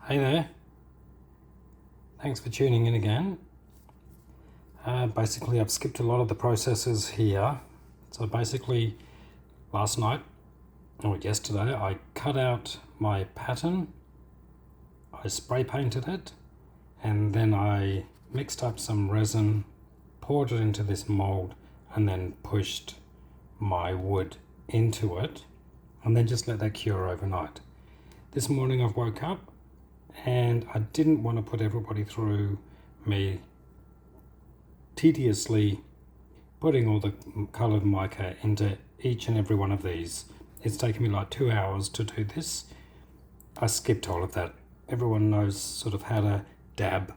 Hey there, thanks for tuning in again. Basically I've skipped a lot of the processes here. So basically last night or yesterday I cut out my pattern, I spray painted it, and then I mixed up some resin, poured it into this mold, and then pushed my wood into it, and then just let that cure overnight. This morning I've woke up and I didn't want to put everybody through me tediously putting all the coloured mica into each and every one of these. It's taken me like 2 hours to do this. I skipped all of that. Everyone knows sort of how to dab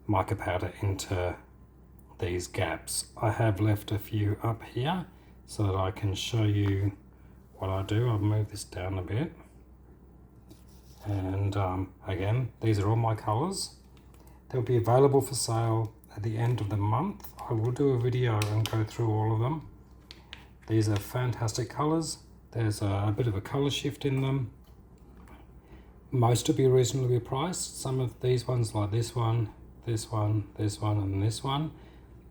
mica powder into these gaps. I have left a few up here so that I can show you what I do. I'll move this down a bit. And again, these are all my colours. They'll be available for sale at the end of the month. I will do a video and go through all of them. These are fantastic colours. There's a bit of a colour shift in them. Most will be reasonably priced. Some of these ones, like this one, this one, this one, and this one,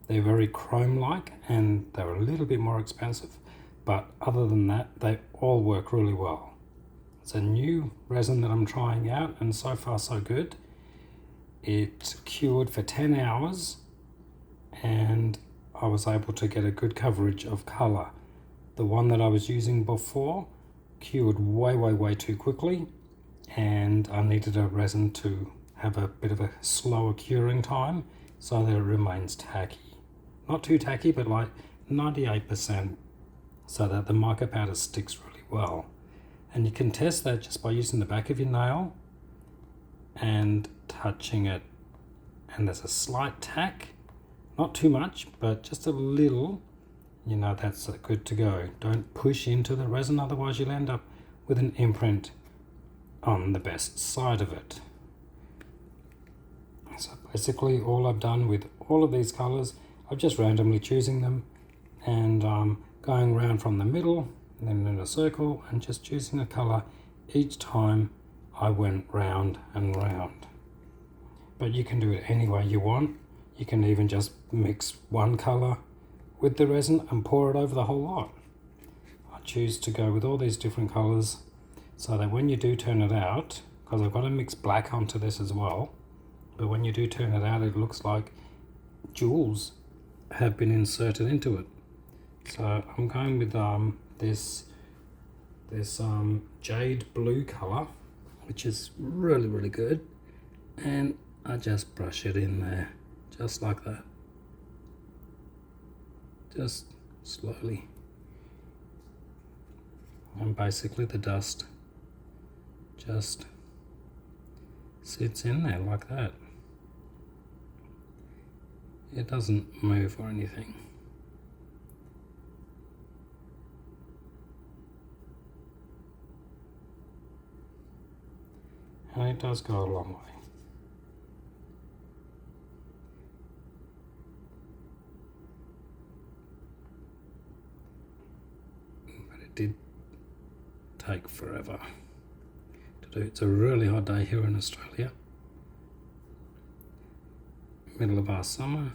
they're very chrome-like and they're a little bit more expensive. But other than that, they all work really well. It's a new resin that I'm trying out, and so far so good. It cured for 10 hours and I was able to get a good coverage of colour. The one that I was using before cured way too quickly, and I needed a resin to have a bit of a slower curing time so that it remains tacky. Not too tacky, but like 98%, so that the mica powder sticks really well. And you can test that just by using the back of your nail and touching it. And there's a slight tack, not too much, but just a little. You know, that's good to go. Don't push into the resin, otherwise you'll end up with an imprint on the best side of it. So basically all I've done with all of these colours, I'm just randomly choosing them and going around from the middle and then in a circle and just choosing a colour each time I went round and round. But you can do it any way you want. You can even just mix one colour with the resin and pour it over the whole lot. I choose to go with all these different colours so that when you do turn it out, because I've got to mix black onto this as well, but when you do turn it out it looks like jewels have been inserted into it. So I'm going with this jade blue colour, which is really good, and I just brush it in there just like that, just slowly, and basically the dust just sits in there like that. It doesn't move or anything. And it does go a long way. But it did take forever to do. It's a really hot day here in Australia. Middle of our summer.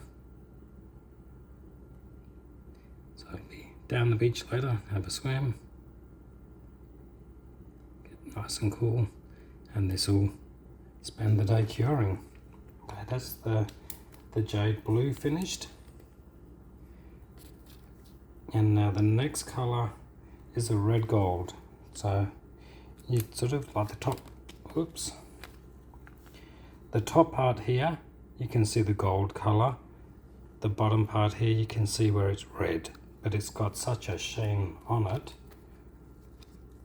So I'll be down the beach later, have a swim, get nice and cool. And this will spend the day curing. Okay, that's the jade blue finished. And now the next colour is a red gold. So you sort of like the top part here, you can see the gold colour. The bottom part here, you can see where it's red, but it's got such a sheen on it.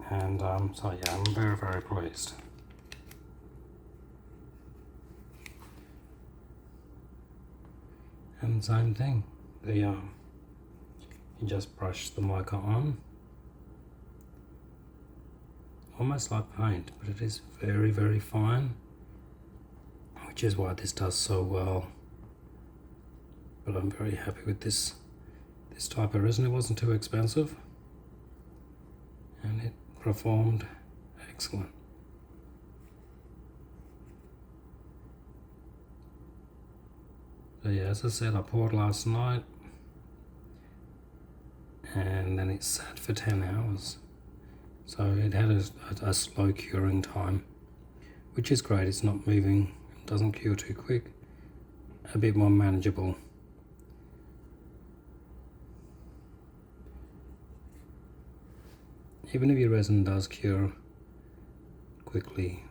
And so yeah, I'm very pleased. And same thing, you just brush the mica on, almost like paint, but it is very fine, which is why this does so well. But I'm very happy with this type of resin. It wasn't too expensive and it performed excellent. So yeah, as I said, I poured last night and then it sat for 10 hours. So it had a slow curing time, which is great. It's not moving, it doesn't cure too quick, a bit more manageable. Even if your resin does cure quickly,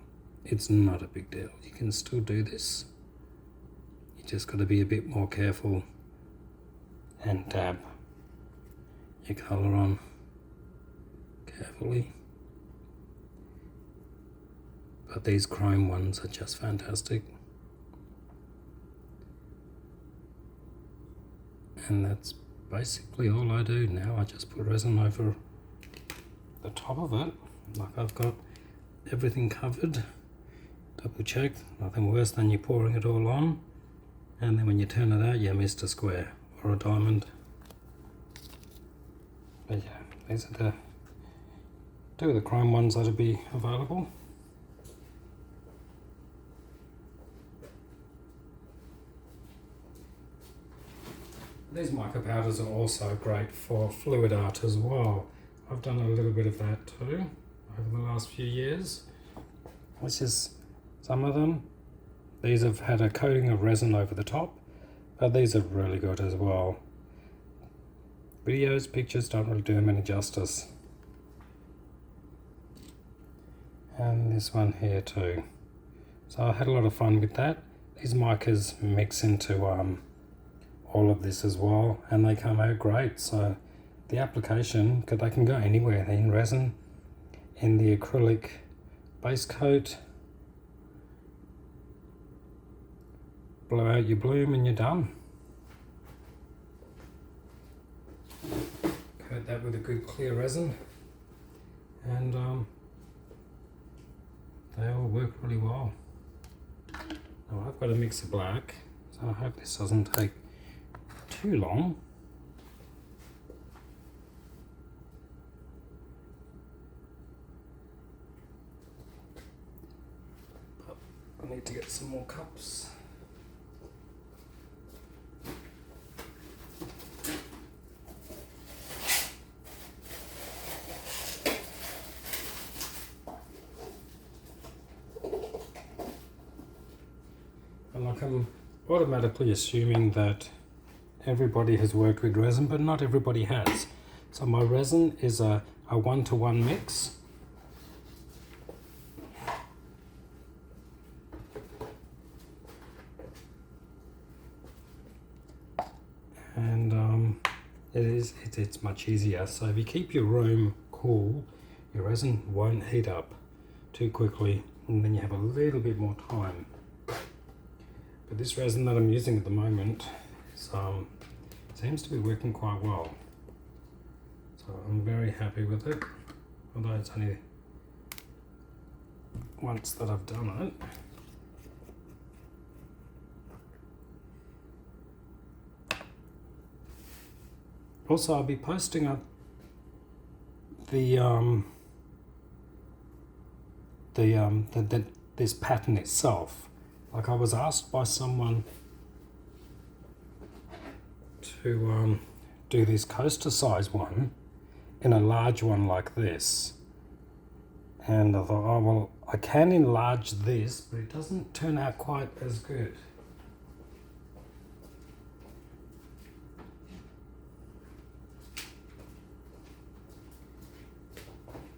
it's not a big deal. You can still do this. You just got to be a bit more careful and dab your colour on carefully. But these chrome ones are just fantastic. And that's basically all I do now. I just put resin over the top of it, like I've got everything covered. Double check, nothing worse than you pouring it all on and then when you turn it out you missed a square or a diamond. But yeah, these are the two of the chrome ones that'll be available. These mica powders are also great for fluid art as well. I've done a little bit of that too over the last few years. This is some of them. These have had a coating of resin over the top, but these are really good as well. Videos, pictures don't really do them any justice. And this one here too. So I had a lot of fun with that. These micas mix into all of this as well, and they come out great. So the application, they can go anywhere in resin, in the acrylic base coat, blow out your bloom and you're done. Coat that with a good clear resin and they all work really well. Now I've got a mix of black, so I hope this doesn't take too long. But I need to get some more cups. And like I'm automatically assuming that everybody has worked with resin, but not everybody has. So my resin is a 1-to-1 mix. And it's much easier. So if you keep your room cool, your resin won't heat up too quickly, and then you have a little bit more time. But this resin that I'm using at the moment seems to be working quite well. So I'm very happy with it, although it's only once that I've done it. Also, I'll be posting up this pattern itself. Like I was asked by someone to do this coaster size one in a large one like this, and I thought, oh well, I can enlarge this, but it doesn't turn out quite as good.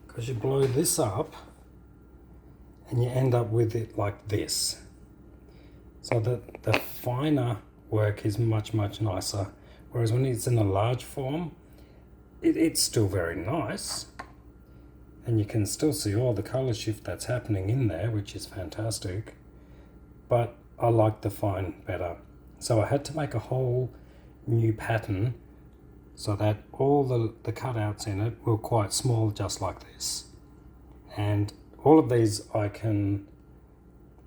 Because you blow this up and you end up with it like this. So the finer work is much nicer, whereas when it's in a large form, it's still very nice, and you can still see all the color shift that's happening in there, which is fantastic, but I like the fine better. So I had to make a whole new pattern so that all the cutouts in it were quite small, just like this. And all of these I can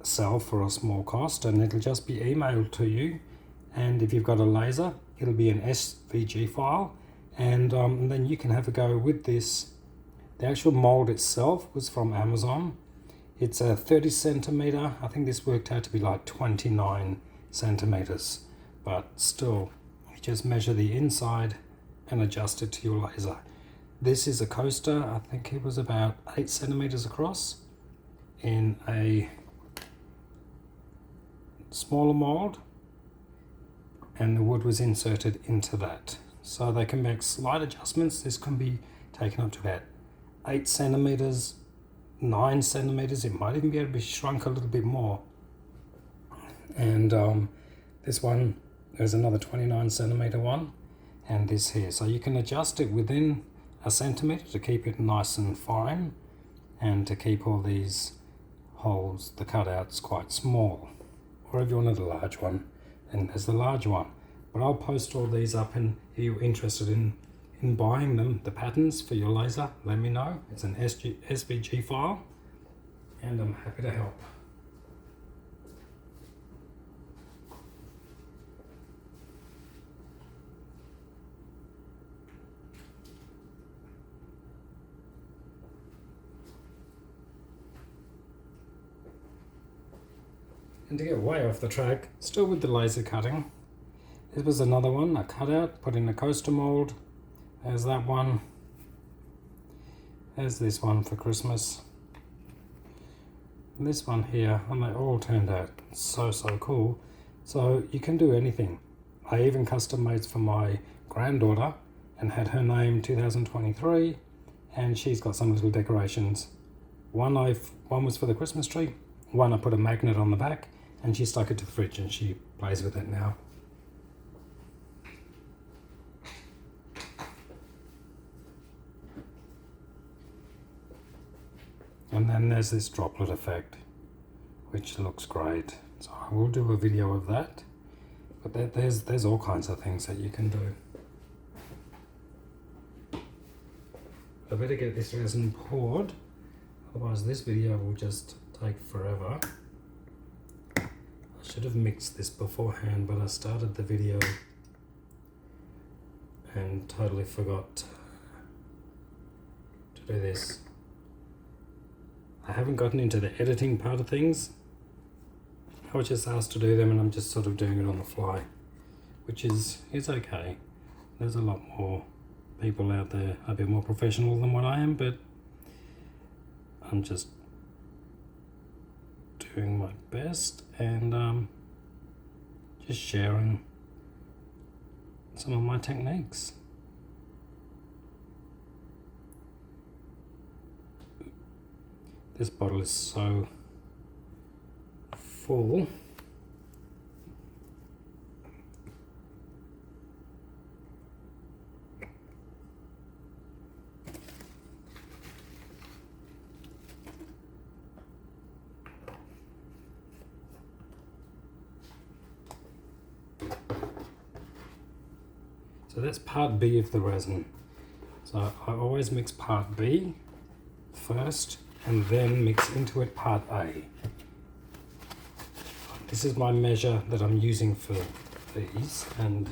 sell for a small cost, and it'll just be emailed to you, and if you've got a laser, it'll be an SVG file, and then you can have a go with this. The actual mold itself was from Amazon. It's a 30 centimeter. I think this worked out to be like 29 centimeters, but still, you just measure the inside and adjust it to your laser. This is a coaster. I think it was about 8 centimeters across in a smaller mold, and the wood was inserted into that. So they can make slight adjustments. This can be taken up to about 8 centimeters, 9 centimeters. It might even be able to be shrunk a little bit more. And this one, there's another 29 centimeter one, and this here. So you can adjust it within a centimeter to keep it nice and fine, and to keep all these holes, the cutouts, quite small. Or if you wanted a large one, and there's the large one. But I'll post all these up, and if you're interested in buying them, the patterns for your laser, let me know. It's an SVG file, and I'm happy to help. And to get way off the track, still with the laser cutting, this was another one, a cutout, put in a coaster mold. There's that one. There's this one for Christmas. And this one here, and they all turned out so cool. So you can do anything. I even custom made for my granddaughter and had her name 2023, and she's got some little decorations. One was for the Christmas tree, one I put a magnet on the back, and she stuck it to the fridge and she plays with it now. And then there's this droplet effect, which looks great. So I will do a video of that. But there's all kinds of things that you can do. I better get this resin poured, otherwise this video will just take forever. I should have mixed this beforehand, but I started the video and totally forgot to do this. I haven't gotten into the editing part of things. I was just asked to do them, and I'm just sort of doing it on the fly, which is okay. There's a lot more people out there a bit more professional than what I am, but I'm just doing my best and just sharing some of my techniques. This bottle is so full. So that's part B of the resin. So I always mix part B first and then mix into it part A. This is my measure that I'm using for these, and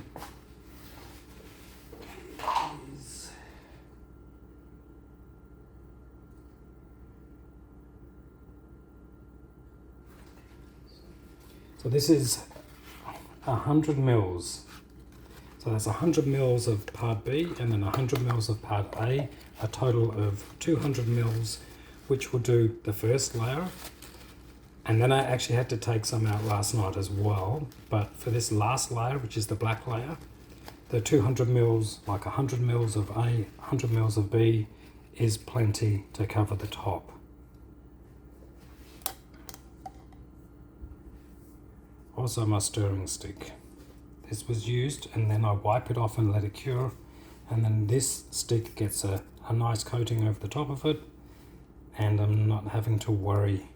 so this is 100 mils. So that's 100 mils of part B and then 100 mils of part A, a total of 200 mils, which will do the first layer. And then I actually had to take some out last night as well. But for this last layer, which is the black layer, the 200 mils, like 100 mils of A, 100 mils of B, is plenty to cover the top. Also my stirring stick. This was used, and then I wipe it off and let it cure, and then this stick gets a nice coating over the top of it, and I'm not having to worry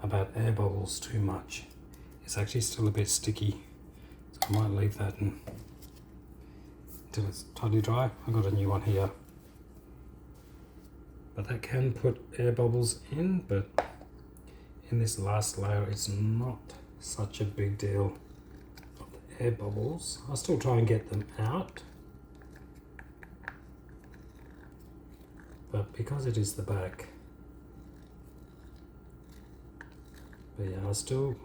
about air bubbles too much. It's actually still a bit sticky, so I might leave that until it's totally dry. I've got a new one here, but that can put air bubbles in, but in this last layer it's not such a big deal. Air bubbles. I'll still try and get them out, but because it is the back, but yeah, I'll still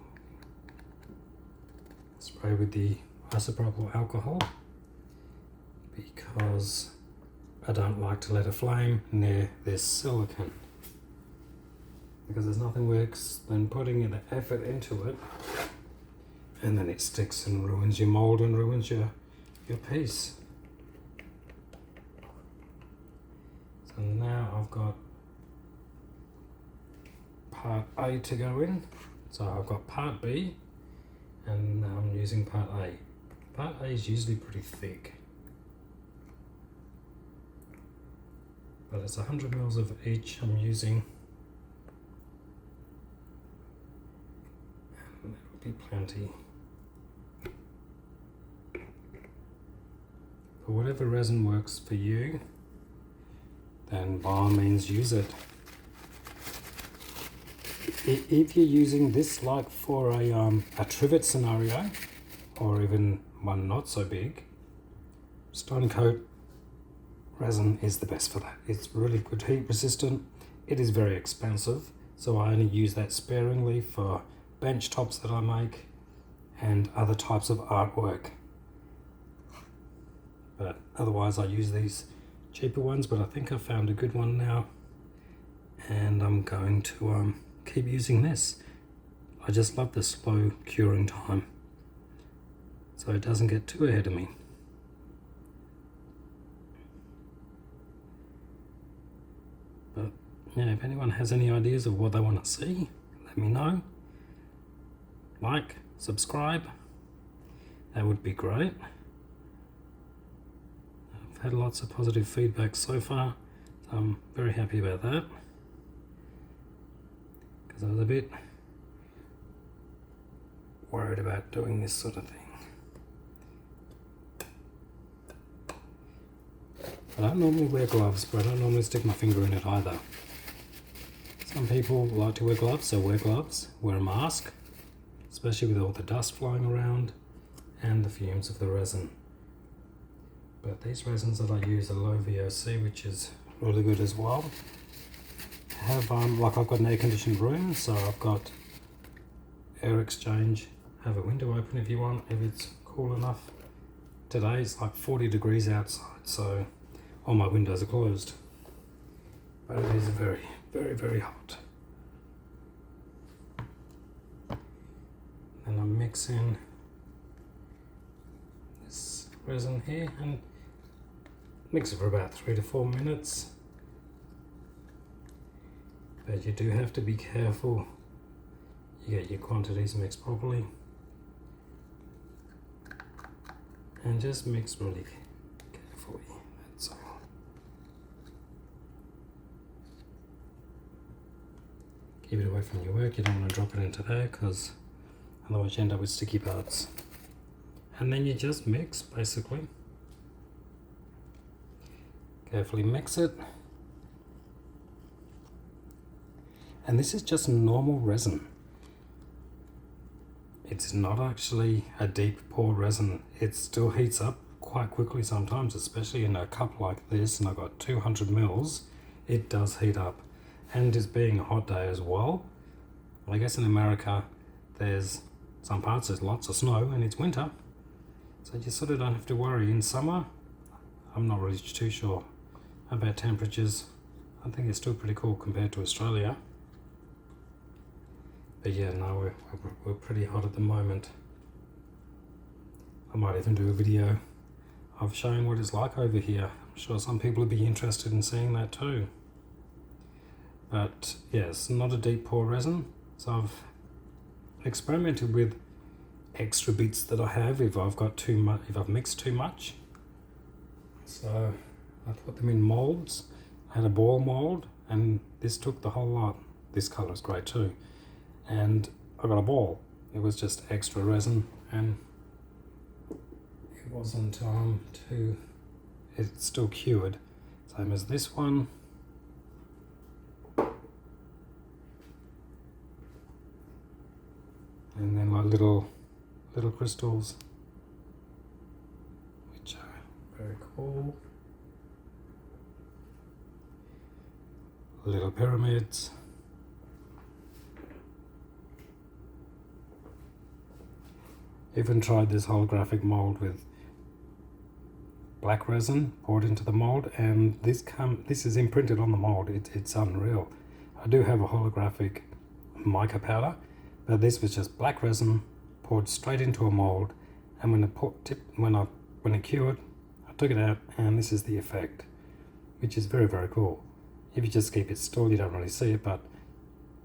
spray with the isopropyl alcohol because I don't like to let a flame near this silicone, because there's nothing worse than putting the effort into it and then it sticks and ruins your mold and ruins your piece. So now I've got part A to go in. So I've got part B and now I'm using part A. Part A is usually pretty thick, but it's 100 mils of each I'm using, and that'll be plenty. For whatever resin works for you, then by all means use it. If you're using this like for a trivet scenario, or even one not so big, stone coat resin is the best for that. It's really good heat resistant. It is very expensive, so I only use that sparingly for bench tops that I make and other types of artwork. But otherwise I use these cheaper ones, but I think I found a good one now and I'm going to keep using this. I just love the slow curing time, so it doesn't get too ahead of me. But yeah, if anyone has any ideas of what they want to see, let me know. Like, subscribe, that would be great. I've had lots of positive feedback so far, so I'm very happy about that, because I was a bit worried about doing this sort of thing. I don't normally wear gloves, but I don't normally stick my finger in it either. Some people like to wear gloves, so wear gloves, wear a mask, especially with all the dust flying around and the fumes of the resin. But these resins that I use are low VOC, which is really good as well. I've got an air conditioned room, so I've got air exchange. Have a window open if you want, if it's cool enough. Today it's like 40 degrees outside, so all my windows are closed. But it is very, very, very hot. And I'm mixing this resin here and mix it for about 3 to 4 minutes. But you do have to be careful you get your quantities mixed properly, and just mix really carefully. That's all. Keep it away from your work. You don't want to drop it into there, because otherwise you end up with sticky parts. And then you just mix, basically. Carefully mix it. And this is just normal resin. It's not actually a deep pour resin. It still heats up quite quickly sometimes, especially in a cup like this, and I've got 200 mils. It does heat up, and it's being a hot day as well. I guess in America there's some parts there's lots of snow and it's winter, so you sort of don't have to worry. In summer, I'm not really too sure about temperatures. I think it's still pretty cool compared to Australia. But yeah, no, we're pretty hot at the moment. I might even do a video of showing what it's like over here. I'm sure some people would be interested in seeing that too. But yeah, it's not a deep pour resin, so I've experimented with extra bits that I have if I've got too much, if I've mixed too much. So I put them in molds. I had a ball mold, and this took the whole lot. This color is great too. And I got a ball. It was just extra resin, and it wasn't it's still cured, same as this one. And then like little crystals, which are very cool. Little pyramids. Even tried this holographic mold with black resin poured into the mold, and this is imprinted on the mold. It's unreal. I do have a holographic mica powder, but this was just black resin poured straight into a mold, and when it cured, I took it out, and this is the effect, which is very, very cool. If you just keep it still, you don't really see it, but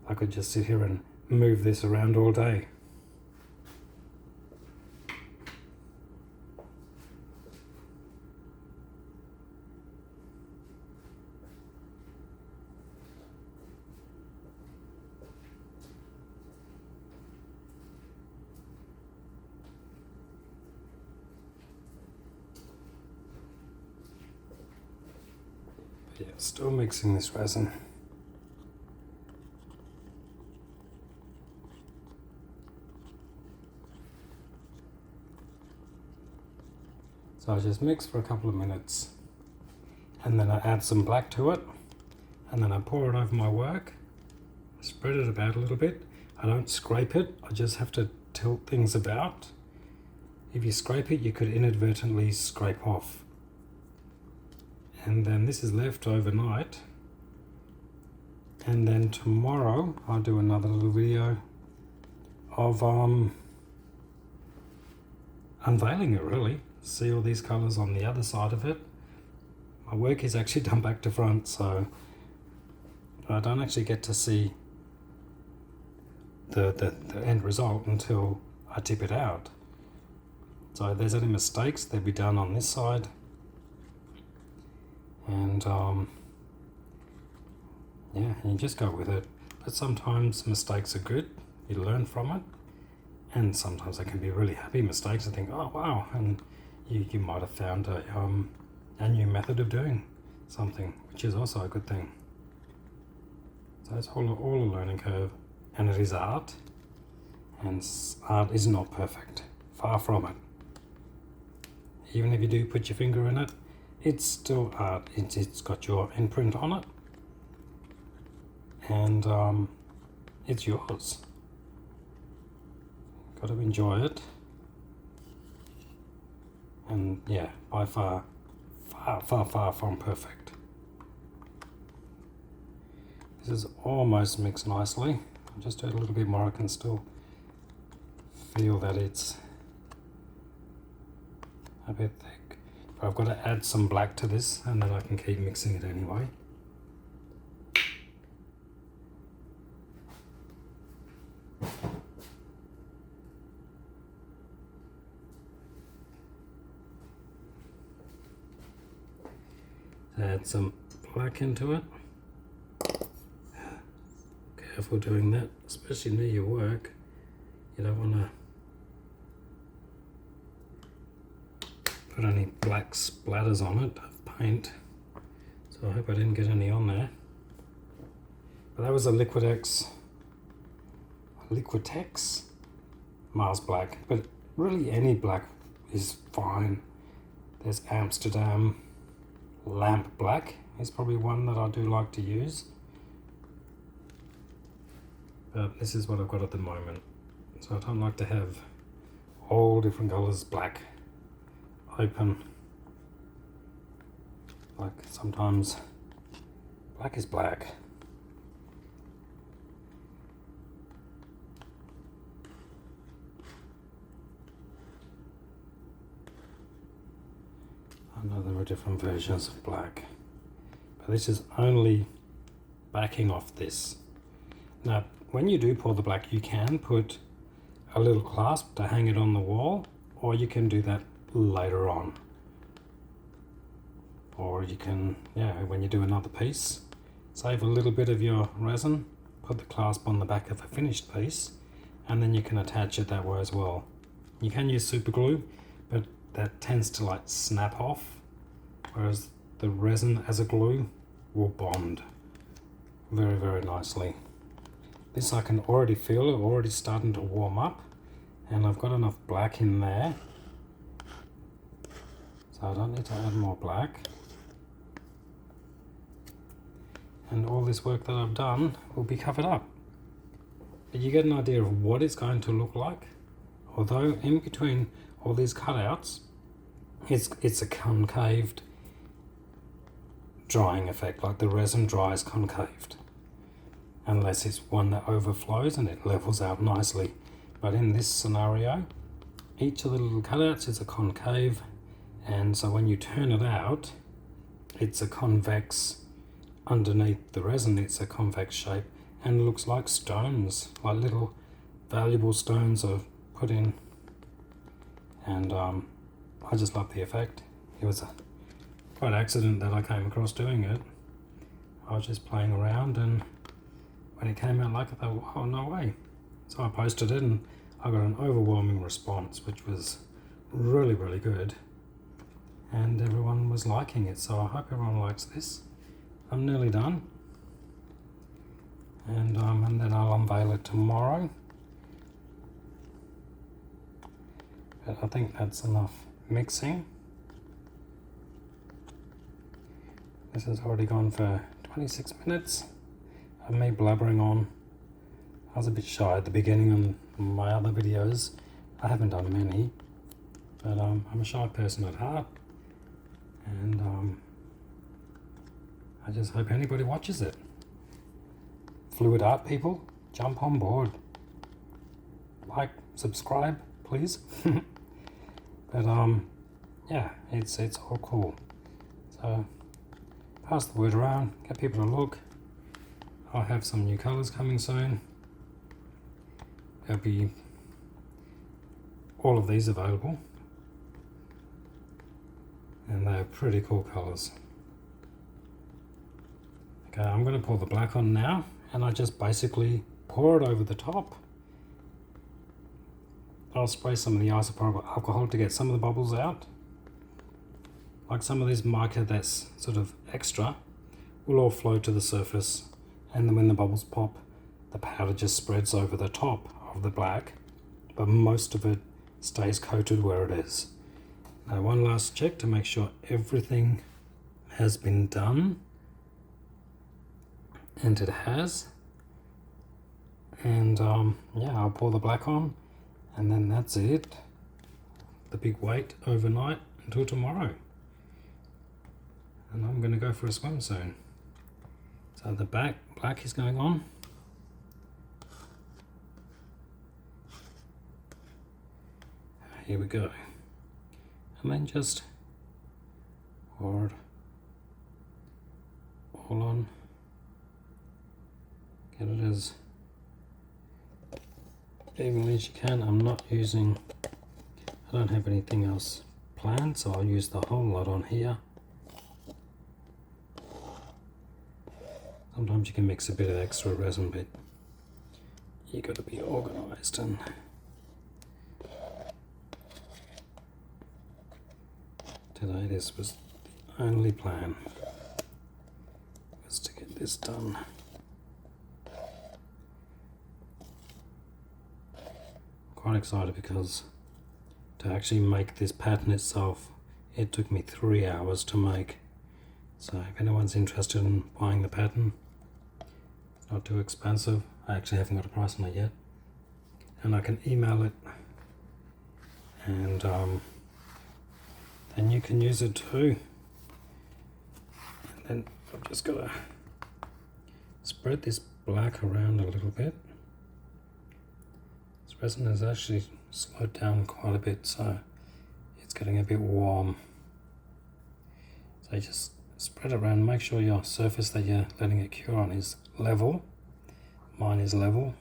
I could just sit here and move this around all day. Yeah, still mixing this resin. So I just mix for a couple of minutes, and then I add some black to it, and then I pour it over my work, spread it about a little bit. I don't scrape it, I just have to tilt things about. If you scrape it, you could inadvertently scrape off. And then this is left overnight, and then tomorrow I'll do another little video of unveiling it, really. See all these colours on the other side of it. My work is actually done back to front, so I don't actually get to see the end result until I tip it out. So if there's any mistakes, they'll be done on this side. And yeah, you just go with it. But sometimes mistakes are good, you learn from it, and sometimes they can be really happy mistakes. I think, oh wow, and you might have found a new method of doing something, which is also a good thing. So it's all a learning curve, and it is art, and art is not perfect, far from it. Even if you do put your finger in it, it's still art. It's got your imprint on it, and it's yours. Got to enjoy it. And yeah, by far from perfect. This is almost mixed nicely. I'll just do it a little bit more. I can still feel that it's a bit thick. But I've got to add some black to this, and then I can keep mixing it anyway. Add some black into it. Careful doing that, especially near your work. You don't want to put any black splatters on it of paint. So I hope I didn't get any on there. But that was a Liquitex Mars Black, but really any black is fine. There's Amsterdam Lamp Black is probably one that I do like to use, but this is what I've got at the moment. So I don't like to have all different colors black open. Like sometimes black is black. I know there are different versions of black, but this is only backing off this. Now, when you do pour the black, you can put a little clasp to hang it on the wall, or you can do that later on. Or you can, when you do another piece, save a little bit of your resin, put the clasp on the back of a finished piece, and then you can attach it that way as well. You can use super glue, but that tends to like snap off, whereas the resin as a glue will bond very, very nicely. This I can already feel it already starting to warm up, and I've got enough black in there, so I don't need to add more black. And all this work that I've done will be covered up. But you get an idea of what it's going to look like although in between all these cutouts, it's a concaved drying effect, like the resin dries concaved, unless it's one that overflows and it levels out nicely. But in this scenario, each of the little cutouts is a concave, and so when you turn it out, it's a convex. Underneath the resin, it's a convex shape, and it looks like stones, like little valuable stones are put in. And I just love the effect. It was a quite accident that I came across doing it. I was just playing around, and when it came out like it, I thought, oh, no way. So I posted it, and I got an overwhelming response, which was really, really good. And everyone was liking it, so I hope everyone likes this. I'm nearly done. And then I'll unveil it tomorrow. But I think that's enough mixing. This has already gone for 26 minutes of me blabbering on. I was a bit shy at the beginning on my other videos. I haven't done many, but I'm a shy person at heart. And I just hope anybody watches it. Fluid art people, jump on board. Like, subscribe, please. But yeah, it's all cool. So pass the word around, get people to look. I'll have some new colours coming soon. There'll be all of these available, and they're pretty cool colours. Okay, I'm going to pour the black on now, and I just basically pour it over the top. I'll spray some of the isopropyl alcohol to get some of the bubbles out. Like some of this mica that's sort of extra will all flow to the surface, and then when the bubbles pop, the powder just spreads over the top of the black, but most of it stays coated where it is. Now, one last check to make sure everything has been done, and it has. And yeah, I'll pour the black on, and then that's it. The big wait overnight until tomorrow. And I'm going to go for a swim soon. So the black is going on. Here we go. And then just pour it all on. Get it as evenly as you can. I'm not using, I don't have anything else planned, so I'll use the whole lot on here. Sometimes you can mix a bit of extra resin, but you got to be organized. And today this was the only plan, was to get this done. Quite excited because to actually make this pattern itself, it took me 3 hours to make. So if anyone's interested in buying the pattern, it's not too expensive. I actually haven't got a price on it yet, and I can email it, and then you can use it too. And then I've just got to spread this black around a little bit. This resin has actually slowed down quite a bit, so it's getting a bit warm. So you just spread it around, make sure your surface that you're letting it cure on is level. Mine is level.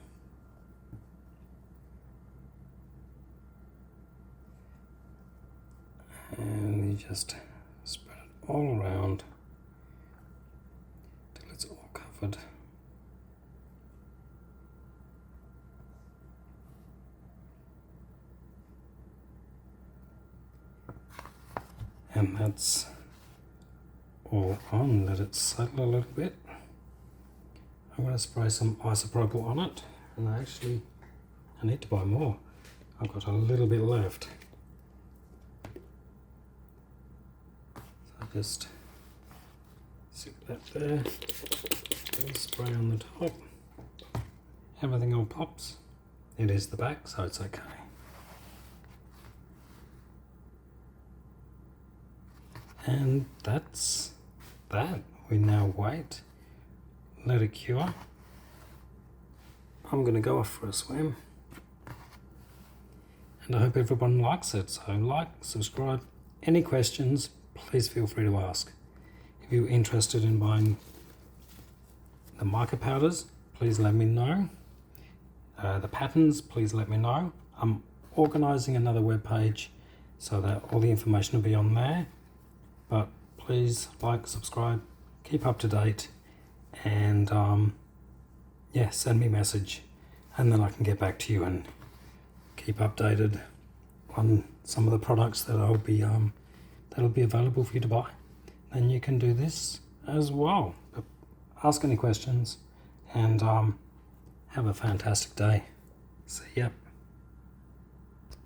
And you just spread it all around till it's all covered. And that's all on. Let it settle a little bit. I'm going to spray some isopropyl on it, and I need to buy more. I've got a little bit left. So just stick that there, and spray on the top. Everything all pops. It is the back, so it's okay. And that's that. We now wait, let it cure. I'm gonna go off for a swim. And I hope everyone likes it. So like, subscribe. Any questions, please feel free to ask. If you're interested in buying the mica powders, please let me know. The patterns, please let me know. I'm organising another web page so that all the information will be on there. But please like, subscribe, keep up to date, and yeah, send me a message, and then I can get back to you and keep updated on some of the products that that'll be available for you to buy. Then you can do this as well. But ask any questions, and have a fantastic day. See ya.